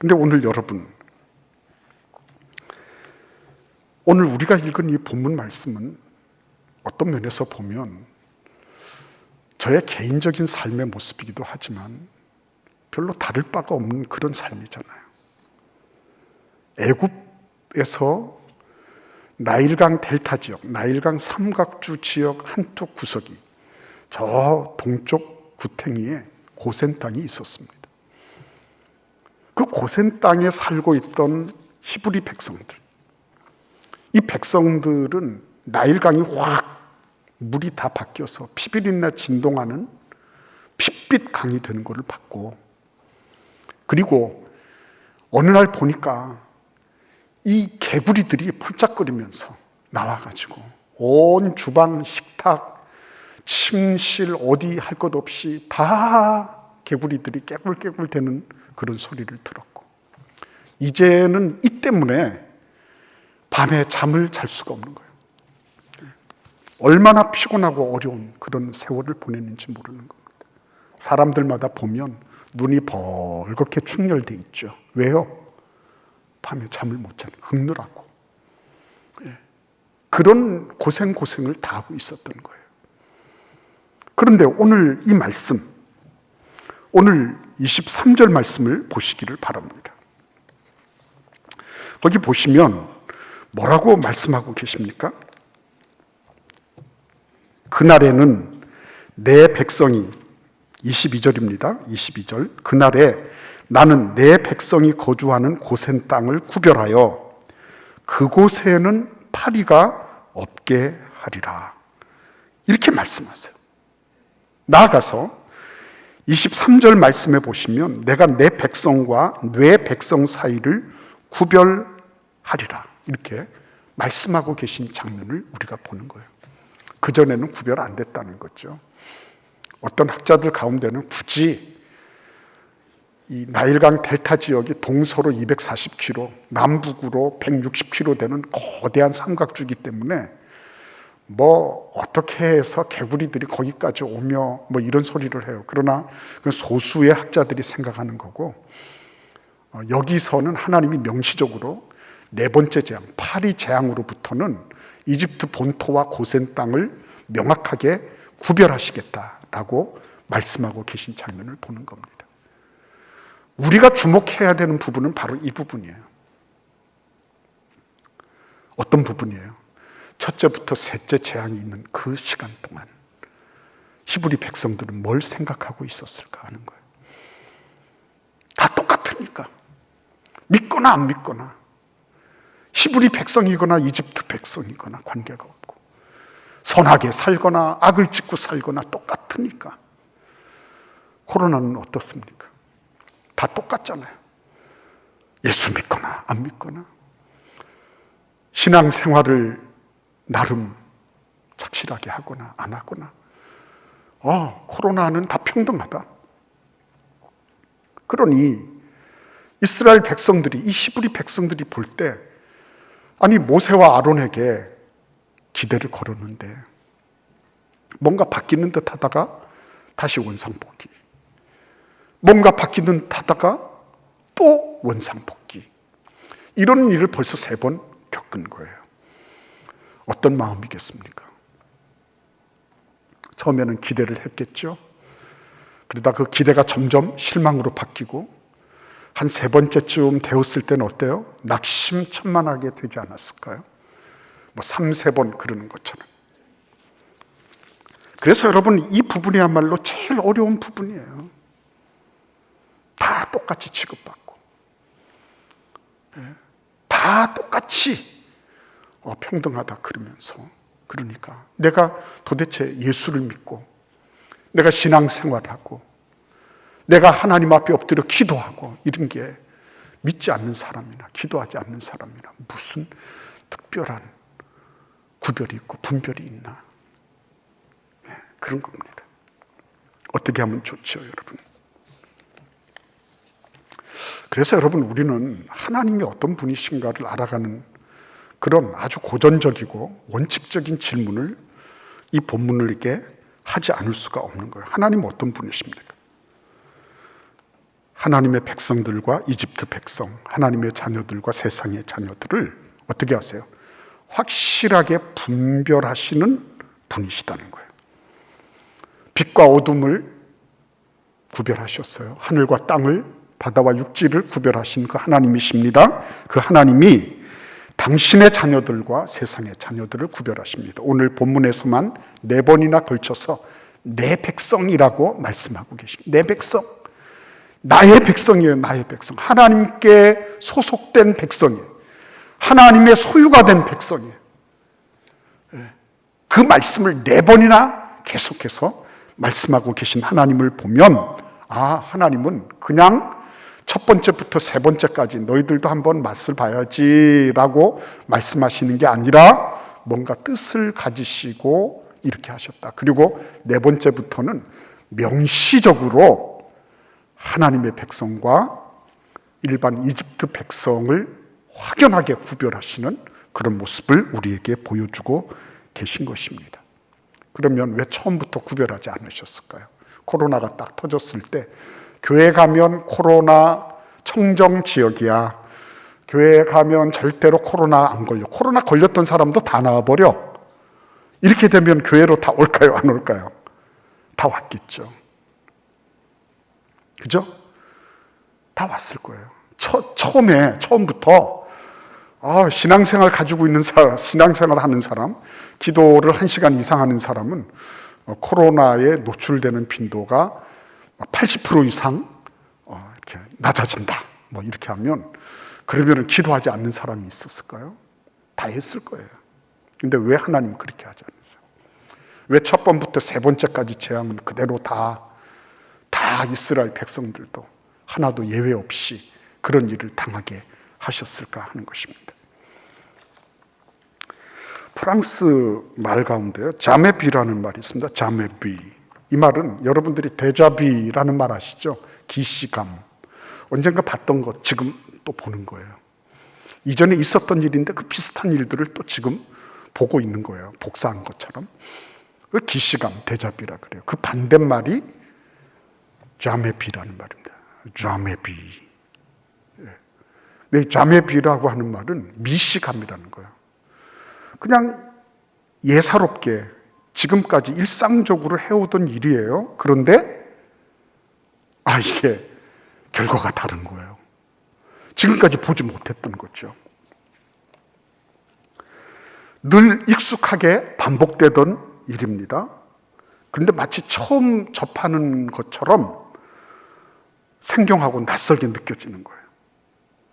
근데 오늘 여러분, 오늘 우리가 읽은 이 본문 말씀은 어떤 면에서 보면 저의 개인적인 삶의 모습이기도 하지만 별로 다를 바가 없는 그런 삶이잖아요. 애굽에서 나일강 델타 지역, 나일강 삼각주 지역 한쪽 구석이 저 동쪽 구탱이에 고센 땅이 있었습니다. 그 고센 땅에 살고 있던 히브리 백성들, 이 백성들은 나일강이 확 물이 다 바뀌어서 피비린내 진동하는 핏빛 강이 되는 것을 봤고, 그리고 어느 날 보니까 이 개구리들이 펄짝거리면서 나와가지고 온 주방, 식탁, 침실 어디 할 것 없이 다 개구리들이 깨굴깨굴 대는 그런 소리를 들었고, 이제는 이 때문에 밤에 잠을 잘 수가 없는 거예요. 얼마나 피곤하고 어려운 그런 세월을 보냈는지 모르는 겁니다. 사람들마다 보면 눈이 벌겋게 충혈돼 있죠. 왜요? 밤에 잠을 못 자는, 긁느라고. 그런 고생을 다 하고 있었던 거예요. 그런데 오늘 이 말씀, 오늘 23절 말씀을 보시기를 바랍니다. 거기 보시면 뭐라고 말씀하고 계십니까? 그날에는 내 백성이, 22절입니다. 22절. 그날에 나는 내 백성이 거주하는 고센 땅을 구별하여 그곳에는 파리가 없게 하리라. 이렇게 말씀하세요. 나아가서 23절 말씀에 보시면 내가 내 백성과 내 백성 사이를 구별하리라. 이렇게 말씀하고 계신 장면을 우리가 보는 거예요. 그전에는 구별 안 됐다는 거죠. 어떤 학자들 가운데는 굳이 이 나일강 델타 지역이 동서로 240km, 남북으로 160km 되는 거대한 삼각주기 때문에 뭐 어떻게 해서 개구리들이 거기까지 오며 뭐 이런 소리를 해요. 그러나 그 소수의 학자들이 생각하는 거고, 여기서는 하나님이 명시적으로 네 번째 재앙, 파리 재앙으로부터는 이집트 본토와 고센 땅을 명확하게 구별하시겠다라고 말씀하고 계신 장면을 보는 겁니다. 우리가 주목해야 되는 부분은 바로 이 부분이에요. 어떤 부분이에요? 첫째부터 셋째 재앙이 있는 그 시간 동안 히브리 백성들은 뭘 생각하고 있었을까 하는 거예요. 다 똑같으니까. 믿거나 안 믿거나, 히브리 백성이거나 이집트 백성이거나 관계가 없고, 선하게 살거나 악을 짓고 살거나 똑같으니까. 코로나는 어떻습니까? 다 똑같잖아요. 예수 믿거나 안 믿거나, 신앙생활을 나름 착실하게 하거나 안 하거나, 코로나는 다 평등하다. 그러니 이스라엘 백성들이, 이 히브리 백성들이 볼 때, 아니 모세와 아론에게 기대를 걸었는데 뭔가 바뀌는 듯 하다가 다시 원상복귀, 뭔가 바뀌는 듯 하다가 또 원상복귀, 이런 일을 벌써 3번 겪은 거예요. 어떤 마음이겠습니까? 처음에는 기대를 했겠죠. 그러다 그 기대가 점점 실망으로 바뀌고 한 3번째쯤 되었을 때는 어때요? 낙심천만하게 되지 않았을까요? 뭐 3-4번 그러는 것처럼. 그래서 여러분, 이 부분이야말로 제일 어려운 부분이에요. 다 똑같이 취급받고, 다 똑같이 평등하다 그러면서, 그러니까 내가 도대체 예수를 믿고 내가 신앙생활하고 내가 하나님 앞에 엎드려 기도하고 이런 게 믿지 않는 사람이나 기도하지 않는 사람이나 무슨 특별한 구별이 있고 분별이 있나, 그런 겁니다. 어떻게 하면 좋죠, 여러분? 그래서 여러분, 우리는 하나님이 어떤 분이신가를 알아가는 그런 아주 고전적이고 원칙적인 질문을 이 본문을 이렇게 하지 않을 수가 없는 거예요. 하나님은 어떤 분이십니까? 하나님의 백성들과 이집트 백성, 하나님의 자녀들과 세상의 자녀들을 어떻게 하세요? 확실하게 분별하시는 분이시다는 거예요. 빛과 어둠을 구별하셨어요. 하늘과 땅을, 바다와 육지를 구별하신 그 하나님이십니다. 그 하나님이 당신의 자녀들과 세상의 자녀들을 구별하십니다. 오늘 본문에서만 4번이나 걸쳐서 내 백성이라고 말씀하고 계십니다. 내 백성, 나의 백성이에요. 나의 백성, 하나님께 소속된 백성이에요. 하나님의 소유가 된 백성이에요. 그 말씀을 4번이나 계속해서 말씀하고 계신 하나님을 보면, 하나님은 그냥 첫 번째부터 세 번째까지 너희들도 한번 맛을 봐야지 라고 말씀하시는 게 아니라 뭔가 뜻을 가지시고 이렇게 하셨다. 그리고 4번째부터는 명시적으로 하나님의 백성과 일반 이집트 백성을 확연하게 구별하시는 그런 모습을 우리에게 보여주고 계신 것입니다. 그러면 왜 처음부터 구별하지 않으셨을까요? 코로나가 딱 터졌을 때 교회 가면 코로나 청정 지역이야. 교회에 가면 절대로 코로나 안 걸려. 코로나 걸렸던 사람도 다 나와버려. 이렇게 되면 교회로 다 올까요? 안 올까요? 다 왔겠죠. 그죠? 다 왔을 거예요. 처음부터 신앙생활 가지고 있는 사람, 신앙생활 하는 사람, 기도를 1시간 이상 하는 사람은 코로나에 노출되는 빈도가 80% 이상 이렇게 낮아진다. 뭐 이렇게 하면, 그러면 기도하지 않는 사람이 있었을까요? 다 했을 거예요. 근데 왜 하나님 그렇게 하지 않으세요? 왜 첫 번부터 세 번째까지 재앙은 그대로 다 이스라엘 백성들도 하나도 예외 없이 그런 일을 당하게 하셨을까 하는 것입니다. 프랑스 말 가운데요, 자메비라는 말이 있습니다. 자메비. 이 말은 여러분들이 데자비라는 말 아시죠? 기시감. 언젠가 봤던 것 지금 또 보는 거예요. 이전에 있었던 일인데 그 비슷한 일들을 또 지금 보고 있는 거예요. 복사한 것처럼. 그 기시감, 데자비라 그래요. 그 반대말이 자메비라는 말입니다. 자메비. 네, 자메비라고 하는 말은 미시감이라는 거예요. 그냥 예사롭게 지금까지 일상적으로 해오던 일이에요. 그런데 이게 결과가 다른 거예요. 지금까지 보지 못했던 거죠. 늘 익숙하게 반복되던 일입니다. 그런데 마치 처음 접하는 것처럼 생경하고 낯설게 느껴지는 거예요.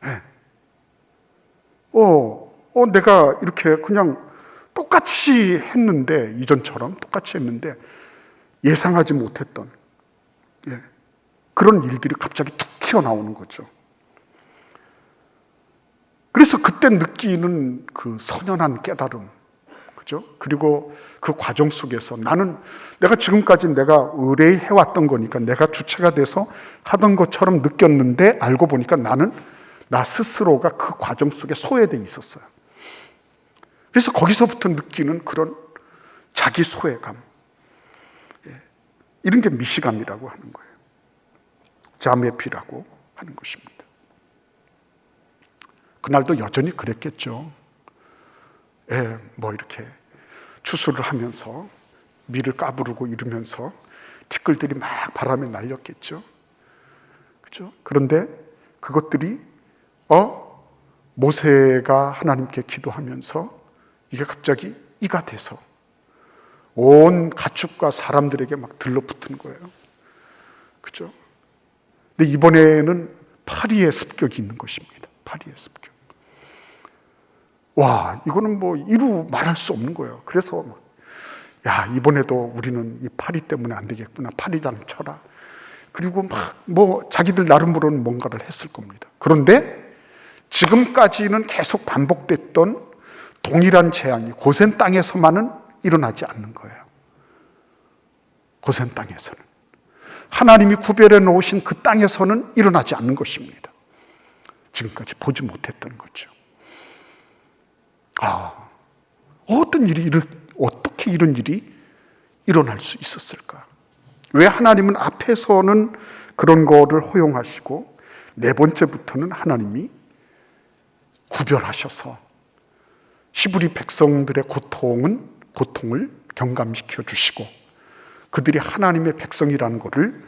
네. 내가 이렇게 그냥 똑같이 했는데, 이전처럼 똑같이 했는데 예상하지 못했던 그런 일들이 갑자기 툭 튀어나오는 거죠. 그래서 그때 느끼는 그 선연한 깨달음, 그죠? 그리고 그 과정 속에서 내가 지금까지 내가 의뢰해 왔던 거니까 내가 주체가 돼서 하던 것처럼 느꼈는데, 알고 보니까 나는 나 스스로가 그 과정 속에 소외되어 있었어요. 그래서 거기서부터 느끼는 그런 자기 소외감, 이런 게 미시감이라고 하는 거예요. 자메피라고 하는 것입니다. 그날도 여전히 그랬겠죠. 이렇게 추수를 하면서 밀을 까부르고 이러면서 티끌들이 막 바람에 날렸겠죠. 그렇죠? 그런데 그것들이 모세가 하나님께 기도하면서 이게 갑자기 이가 돼서 온 가축과 사람들에게 막 들러붙은 거예요. 그렇죠? 근데 이번에는 파리의 습격이 있는 것입니다. 파리의 습격. 이거는 이루 말할 수 없는 거예요. 그래서 이번에도 우리는 이 파리 때문에 안 되겠구나. 파리장 쳐라. 그리고 자기들 나름으로는 뭔가를 했을 겁니다. 그런데 지금까지는 계속 반복됐던 동일한 재앙이 고센 땅에서만은 일어나지 않는 거예요. 고센 땅에서는. 하나님이 구별해 놓으신 그 땅에서는 일어나지 않는 것입니다. 지금까지 보지 못했던 거죠. 어떻게 이런 일이 일어날 수 있었을까? 왜 하나님은 앞에서는 그런 거를 허용하시고, 네 번째부터는 하나님이 구별하셔서 히브리 백성들의 고통을 경감시켜 주시고, 그들이 하나님의 백성이라는 것을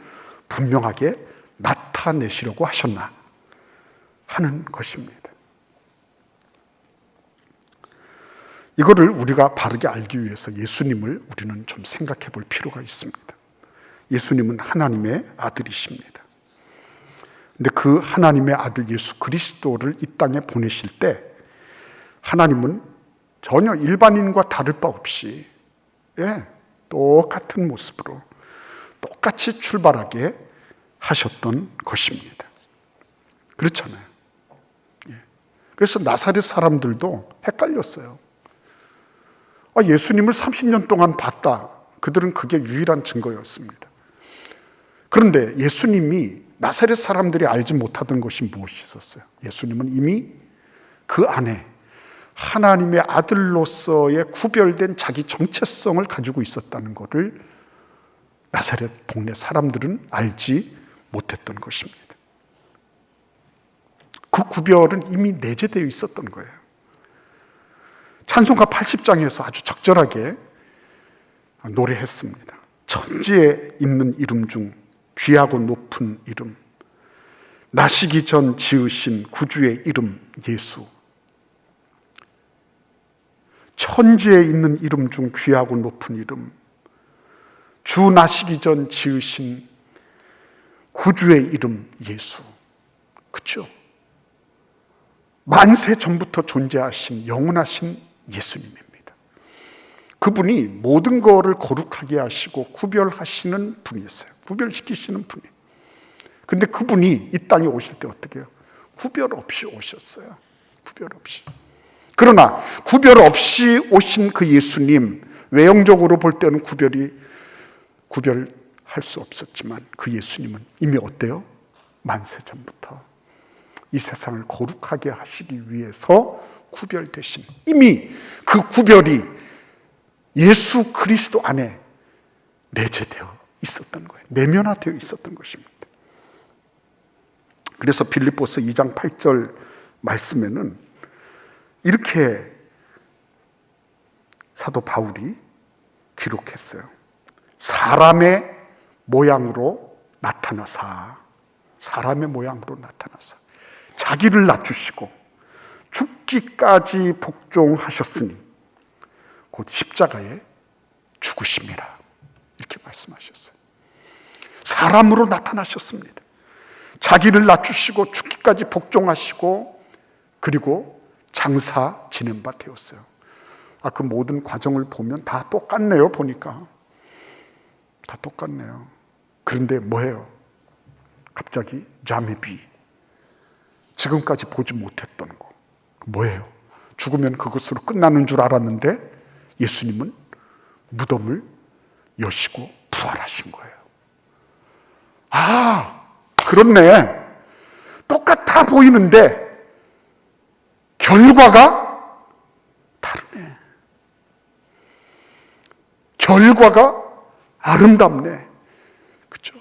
분명하게 나타내시려고 하셨나 하는 것입니다. 이거를 우리가 바르게 알기 위해서 예수님을 우리는 좀 생각해 볼 필요가 있습니다. 예수님은 하나님의 아들이십니다. 근데 그 하나님의 아들 예수 그리스도를 이 땅에 보내실 때 하나님은 전혀 일반인과 다를 바 없이 똑같은 모습으로 똑같이 출발하게 하셨던 것입니다. 그렇잖아요. 그래서 나사렛 사람들도 헷갈렸어요. 예수님을 30년 동안 봤다. 그들은 그게 유일한 증거였습니다. 그런데 예수님이 나사렛 사람들이 알지 못하던 것이 무엇이 있었어요? 예수님은 이미 그 안에 하나님의 아들로서의 구별된 자기 정체성을 가지고 있었다는 것을 나사렛 동네 사람들은 알지 못했던 것입니다. 그 구별은 이미 내재되어 있었던 거예요. 찬송가 80장에서 아주 적절하게 노래했습니다. 천지에 있는 이름 중 귀하고 높은 이름, 나시기 전 지으신 구주의 이름 예수. 천지에 있는 이름 중 귀하고 높은 이름, 주 나시기 전 지으신 구주의 이름 예수. 그렇죠? 만세 전부터 존재하신 영원하신 예수님입니다. 그분이 모든 것을 거룩하게 하시고 구별하시는 분이었어요. 구별시키시는 분이. 근데 그분이 이 땅에 오실 때 어떻게 해요? 구별 없이 오셨어요. 구별 없이. 그러나 구별 없이 오신 그 예수님, 외형적으로 볼 때는 구별할 수 없었지만 그 예수님은 이미 어때요? 만세 전부터 이 세상을 거룩하게 하시기 위해서 구별되신, 이미 그 구별이 예수 그리스도 안에 내재되어 있었던 거예요. 내면화되어 있었던 것입니다. 그래서 빌립보서 2장 8절 말씀에는 이렇게 사도 바울이 기록했어요. 사람의 모양으로 나타나사, 사람의 모양으로 나타나사 자기를 낮추시고 죽기까지 복종하셨으니 곧 십자가에 죽으심이라, 이렇게 말씀하셨어요. 사람으로 나타나셨습니다. 자기를 낮추시고 죽기까지 복종하시고 그리고 장사 지낸 바 되었어요. 그 모든 과정을 보면 다 똑같네요. 보니까 다 똑같네요. 그런데 뭐예요? 갑자기 자메비, 지금까지 보지 못했던 거 뭐예요? 죽으면 그것으로 끝나는 줄 알았는데 예수님은 무덤을 여시고 부활하신 거예요. 그렇네. 똑같아 보이는데 결과가 다르네. 결과가 아름답네. 그렇죠?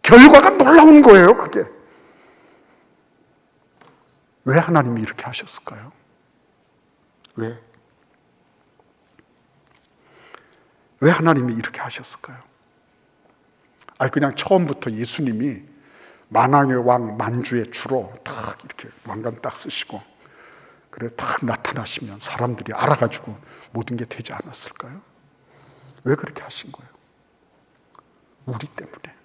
결과가 놀라운 거예요, 그게. 왜 하나님이 이렇게 하셨을까요? 왜 하나님이 이렇게 하셨을까요? 그냥 처음부터 예수님이 만왕의 왕 만주의 주로 딱 이렇게 왕관 딱 쓰시고 그래 딱 나타나시면 사람들이 알아가지고 모든 게 되지 않았을까요? 왜 그렇게 하신 거예요? 우리 때문에.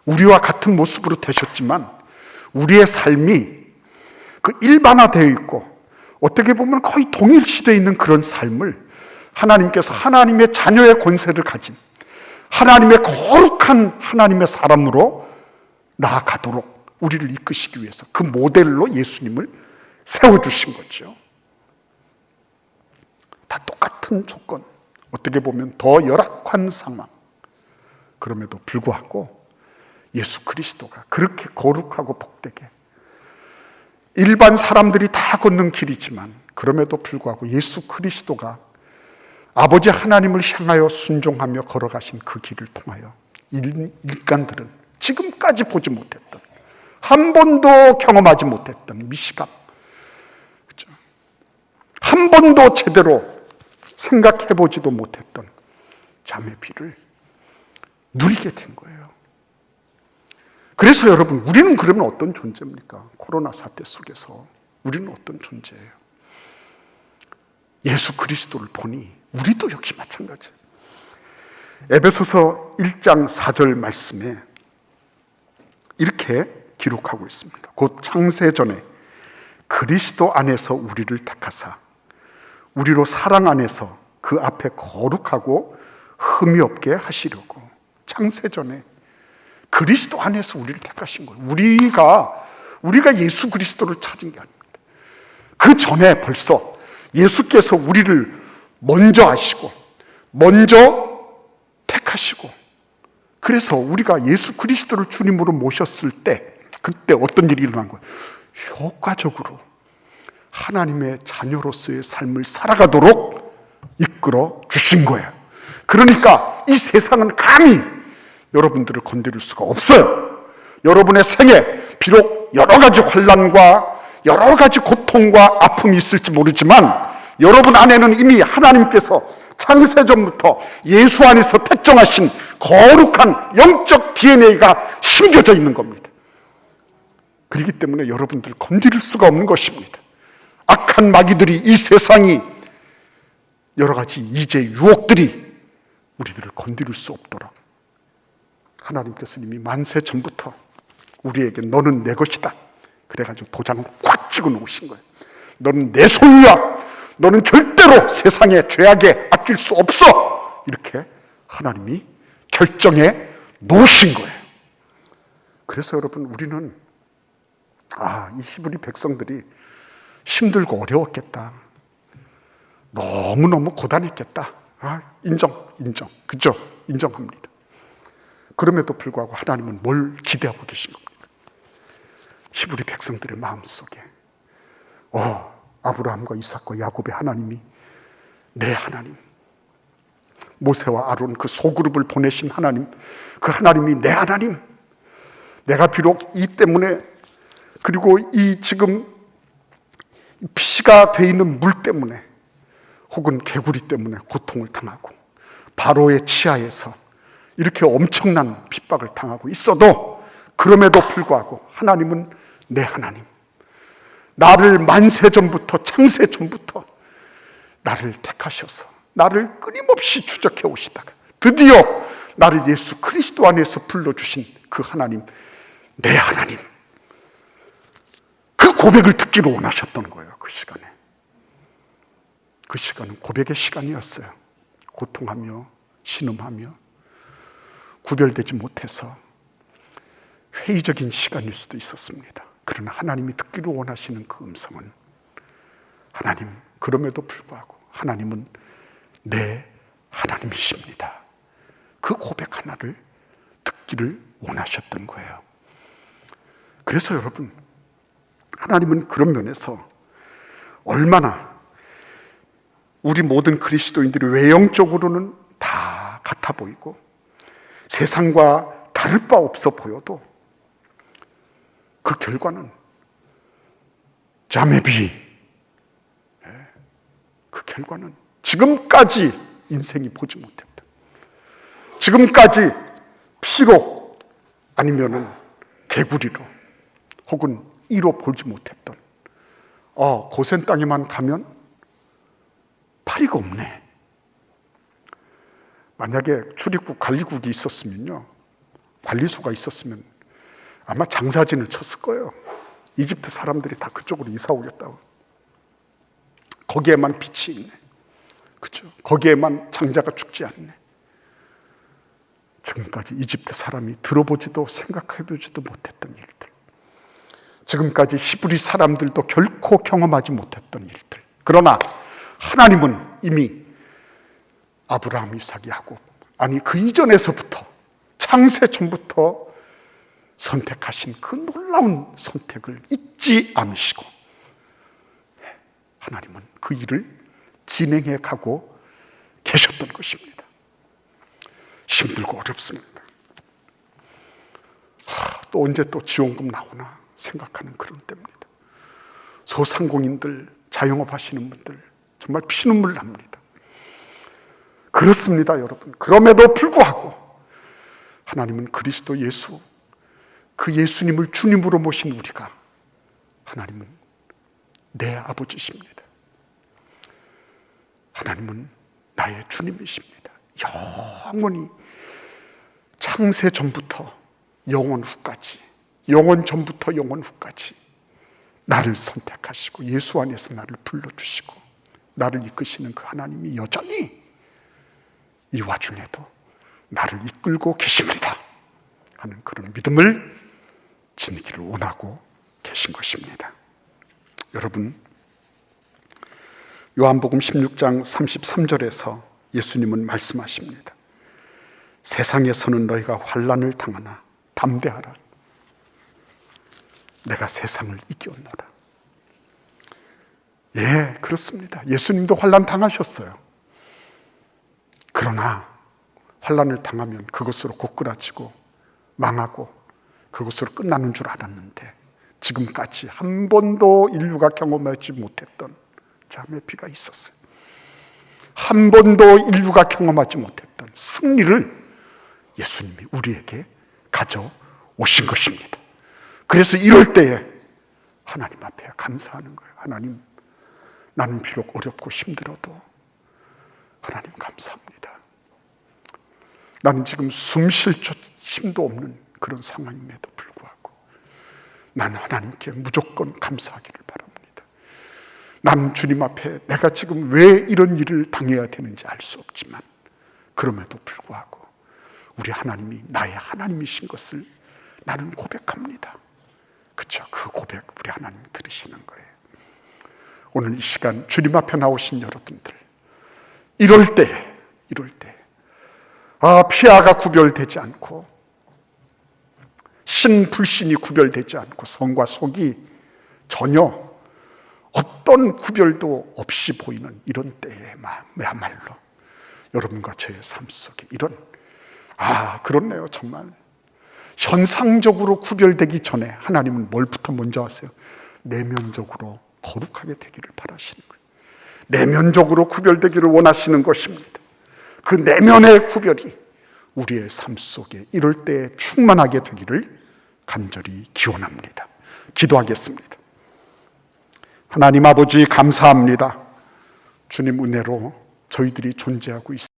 우리와 같은 모습으로 되셨지만 우리의 삶이 그 일반화되어 있고 어떻게 보면 거의 동일시되어 있는 그런 삶을 하나님께서 하나님의 자녀의 권세를 가진 하나님의 거룩한 하나님의 사람으로 나아가도록 우리를 이끄시기 위해서 그 모델로 예수님을 세워주신 거죠. 다 똑같은 조건, 어떻게 보면 더 열악한 상황, 그럼에도 불구하고 예수 그리스도가 그렇게 거룩하고 복되게 일반 사람들이 다 걷는 길이지만 그럼에도 불구하고 예수 그리스도가 아버지 하나님을 향하여 순종하며 걸어가신 그 길을 통하여 인간들은 지금까지 보지 못했던, 한 번도 경험하지 못했던 미시감, 그렇죠? 한 번도 제대로 생각해보지도 못했던 자매비를 누리게 된 거예요. 그래서 여러분, 우리는 그러면 어떤 존재입니까? 코로나 사태 속에서 우리는 어떤 존재예요? 예수 그리스도를 보니 우리도 역시 마찬가지예요. 에베소서 1장 4절 말씀에 이렇게 기록하고 있습니다. 곧 창세전에 그리스도 안에서 우리를 택하사 우리로 사랑 안에서 그 앞에 거룩하고 흠이 없게 하시려고. 창세전에 그리스도 안에서 우리를 택하신 거예요. 우리가 예수 그리스도를 찾은 게 아닙니다. 그 전에 벌써 예수께서 우리를 먼저 아시고 먼저 택하시고, 그래서 우리가 예수 그리스도를 주님으로 모셨을 때 그때 어떤 일이 일어난 거예요? 효과적으로 하나님의 자녀로서의 삶을 살아가도록 이끌어 주신 거예요. 그러니까 이 세상은 감히 여러분들을 건드릴 수가 없어요. 여러분의 생에 비록 여러 가지 환난과 여러 가지 고통과 아픔이 있을지 모르지만 여러분 안에는 이미 하나님께서 창세전부터 예수 안에서 택정하신 거룩한 영적 DNA가 심겨져 있는 겁니다. 그렇기 때문에 여러분들을 건드릴 수가 없는 것입니다. 악한 마귀들이, 이 세상이, 여러 가지 이제 유혹들이 우리들을 건드릴 수 없도록 하나님께서 이미 만세 전부터 우리에게 너는 내 것이다 그래가지고 도장을 꽉 찍어 놓으신 거예요. 너는 내 소유야. 너는 절대로 세상의 죄악에 아낄 수 없어. 이렇게 하나님이 결정해 놓으신 거예요. 그래서 여러분, 우리는 이 히브리 백성들이 힘들고 어려웠겠다, 너무너무 고단했겠다, 인정. 그죠? 인정합니다. 그럼에도 불구하고 하나님은 뭘 기대하고 계신 겁니까? 히브리 백성들의 마음속에 아브라함과 이삭과 야곱의 하나님이 내 하나님, 모세와 아론 그 소그룹을 보내신 하나님, 그 하나님이 내 하나님. 내가 비록 이 때문에, 그리고 이 지금 피가 돼 있는 물 때문에 혹은 개구리 때문에 고통을 당하고 바로의 치하에서 이렇게 엄청난 핍박을 당하고 있어도 그럼에도 불구하고 하나님은 내 하나님, 나를 만세전부터, 창세전부터 나를 택하셔서 나를 끊임없이 추적해 오시다가 드디어 나를 예수 그리스도 안에서 불러주신 그 하나님, 내 하나님, 그 고백을 듣기로 원하셨던 거예요. 그 시간에. 그 시간은 고백의 시간이었어요. 고통하며 신음하며 구별되지 못해서 회의적인 시간일 수도 있었습니다. 그러나 하나님이 듣기로 원하시는 그 음성은, 하나님, 그럼에도 불구하고 하나님은 내 하나님이십니다. 그 고백 하나를 듣기를 원하셨던 거예요. 그래서 여러분, 하나님은 그런 면에서 얼마나 우리 모든 그리스도인들이 외형적으로는 다 같아 보이고 세상과 다를 바 없어 보여도 그 결과는 자매비, 그 결과는 지금까지 인생이 보지 못했던, 지금까지 피로 아니면은 개구리로 혹은 이로 보지 못했던, 고센 땅에만 가면 파리가 없네. 만약에 출입국 관리국이 있었으면요, 관리소가 있었으면 아마 장사진을 쳤을 거예요. 이집트 사람들이 다 그쪽으로 이사 오겠다고. 거기에만 빛이 있네. 그렇죠? 거기에만 장자가 죽지 않네. 지금까지 이집트 사람이 들어보지도 생각해보지도 못했던 일들, 지금까지 히브리 사람들도 결코 경험하지 못했던 일들. 그러나 하나님은 이미 아브라함, 이삭, 야곱, 아니 그 이전에서부터, 창세 전부터 선택하신 그 놀라운 선택을 잊지 않으시고 하나님은 그 일을 진행해 가고 계셨던 것입니다. 힘들고 어렵습니다. 또 언제 또 지원금 나오나 생각하는 그런 때입니다. 소상공인들, 자영업 하시는 분들 정말 피눈물 납니다. 그렇습니다, 여러분. 그럼에도 불구하고 하나님은 그리스도 예수, 그 예수님을 주님으로 모신 우리가, 하나님은 내 아버지십니다. 하나님은 나의 주님이십니다. 영원히 창세 전부터 영원 후까지, 영원 전부터 영원 후까지 나를 선택하시고 예수 안에서 나를 불러주시고 나를 이끄시는 그 하나님이 여전히 이 와중에도 나를 이끌고 계십니다 하는 그런 믿음을 지니기를 원하고 계신 것입니다. 여러분, 요한복음 16장 33절에서 예수님은 말씀하십니다. 세상에서는 너희가 환난을 당하나 담대하라. 내가 세상을 이겼노라. 예, 그렇습니다. 예수님도 환난 당하셨어요. 그러나 환난을 당하면 그것으로 고꾸라지고 망하고 그것으로 끝나는 줄 알았는데 지금까지 한 번도 인류가 경험하지 못했던 잠의 피가 있었어요. 한 번도 인류가 경험하지 못했던 승리를 예수님이 우리에게 가져오신 것입니다. 그래서 이럴 때에 하나님 앞에 감사하는 거예요. 하나님, 나는 비록 어렵고 힘들어도 하나님 감사합니다. 나는 지금 숨 쉴 힘도 없는 그런 상황임에도 불구하고 나는 하나님께 무조건 감사하기를 바랍니다. 나는 주님 앞에 내가 지금 왜 이런 일을 당해야 되는지 알 수 없지만 그럼에도 불구하고 우리 하나님이 나의 하나님이신 것을 나는 고백합니다. 그렇죠? 그 고백 우리 하나님 들으시는 거예요. 오늘 이 시간 주님 앞에 나오신 여러분들, 이럴 때 피아가 구별되지 않고 신, 불신이 구별되지 않고 성과 속이 전혀 어떤 구별도 없이 보이는 이런 때에야말로 여러분과 저의 삶 속에 이런 그렇네요. 정말 현상적으로 구별되기 전에 하나님은 뭘부터 먼저 하세요? 내면적으로 거룩하게 되기를 바라시는 거예요. 내면적으로 구별되기를 원하시는 것입니다. 그 내면의 구별이 우리의 삶 속에 이럴 때 충만하게 되기를 간절히 기원합니다. 기도하겠습니다. 하나님 아버지 감사합니다. 주님 은혜로 저희들이 존재하고 있습니다.